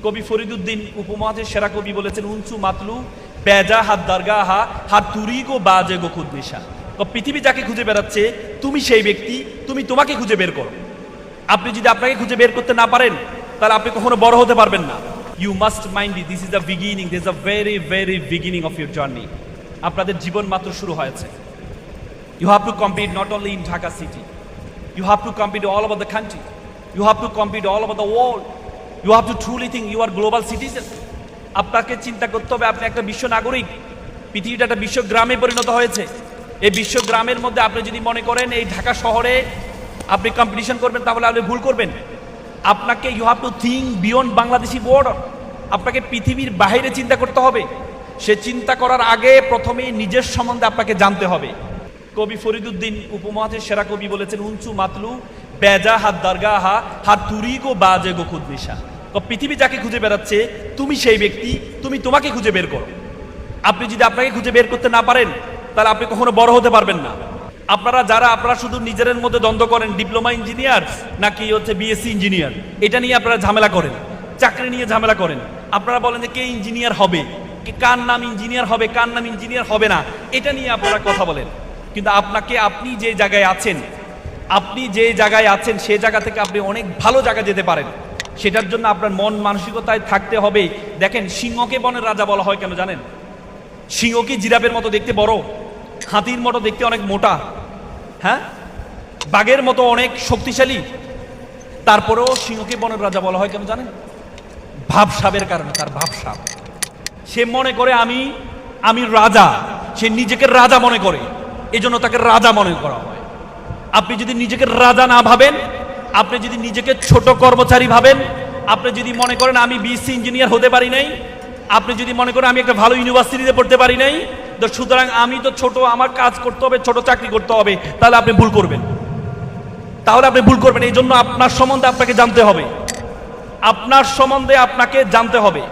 কবি ফরিদুদ্দীন উপমহাদেশের সেরা কবি বলেছেন, উনসু মাতলু বেজা হাত দারগাহা হাত তুরি গো বাজে গো খুদ নিশা। পৃথিবী যাকে খুঁজে বেড়াচ্ছে তুমি সেই ব্যক্তি, তুমি তোমাকে খুঁজে বের করো। আপনি যদি আপনাকে খুঁজে বের করতে না পারেন তাহলে আপনি কখনো বড় হতে পারবেন না। You must mind this is the beginning, this is the very very beginning of your journey. আপনাদের জীবন মাত্র শুরু হয়েছে। You have to compete not only in Dhaka city. You have to compete all over the country. You have to compete all over the world. You have to truly think you are global citizen. আপনাকে চিন্তা করতে হবে আপনি একটা বিশ্ব নাগরিক। পৃথিবীটা একটা বিশ্ব গ্রামে পরিণত হয়েছে। এই বিশ্ব গ্রামের মধ্যে আপনি যদি মনে করেন এই ঢাকা শহরে আপনি কম্পিটিশন করবেন তাহলে আপনি ভুল করবেন। আপনাকে you have to think beyond Bangladeshi border. আপনাকে পৃথিবীর বাইরে চিন্তা করতে হবে। সে চিন্তা করার আগে প্রথমেই নিজের সম্বন্ধে আপনাকে জানতে হবে। কবি ফরিদুদ্দীন উপমহাদেশের সেরা কবি বলেছেন, উনসু মাতলু বেজা হাত দারগাহা হাত তুরি গো বাজে গো খুদ নিশা। পৃথিবী যাকে খুঁজে বেড়াচ্ছে তুমি সেই ব্যক্তি, তুমি তোমাকে খুঁজে বের করো। আপনি যদি আপনাকে খুঁজে বের করতে না পারেন তাহলে আপনি কখনো বড় হতে পারবেন না। আপনারা শুধু নিজেদের মধ্যে দ্বন্দ্ব করেন, ডিপ্লোমা ইঞ্জিনিয়ার নাকি হচ্ছে বিএসসি ইঞ্জিনিয়ার, এটা নিয়ে আপনারা ঝামেলা করেন, চাকরি নিয়ে ঝামেলা করেন। আপনারা বলেন যে কে ইঞ্জিনিয়ার হবে, কার নাম ইঞ্জিনিয়ার হবে, কার নাম ইঞ্জিনিয়ার হবে না, এটা নিয়ে আপনারা কথা বলেন। কিন্তু আপনি যে জায়গায় আছেন সেই জায়গা থেকে আপনি অনেক ভালো জায়গা যেতে পারেন। সেটার জন্য আপনার মন মানসিকতায় থাকতে হবে। দেখেন, সিংহকে বনের রাজা বলা হয় কেন জানেন? সিংহ কি জিরাফের মতো দেখতে বড়, হাতির মতো দেখতে অনেক মোটা, হ্যাঁ, বাঘের মতো অনেক শক্তিশালী? তারপরেও সিংহকে বনের রাজা বলা হয় কেন জানেন? ভাবসাবের কারণে। তার ভাবসাব, সে মনে করে আমি রাজা, সে নিজেকে রাজা মনে করে, এজন্য তাকে রাজা মনে করা হয়। আপনি যদি নিজেকে রাজা না ভাবেন, আপনি যদি নিজেকে ছোট কর্মচারী ভাবেন, আপনি যদি মনে করেন আমি বিএসসি ইঞ্জিনিয়ার হতে পারি নাই, আপনি যদি মনে করেন আমি একটা ভালো ইউনিভার্সিটিতে পড়তে পারি নাই, তো সুতরাং আমি তো ছোট, আমার কাজ করতে হবে, ছোট চাকরি করতে হবে, তাহলে আপনি ভুল করবেন। এই জন্য আপনার সম্বন্ধে আপনাকে জানতে হবে। আপনার সম্বন্ধে আপনাকে জানতে হবে।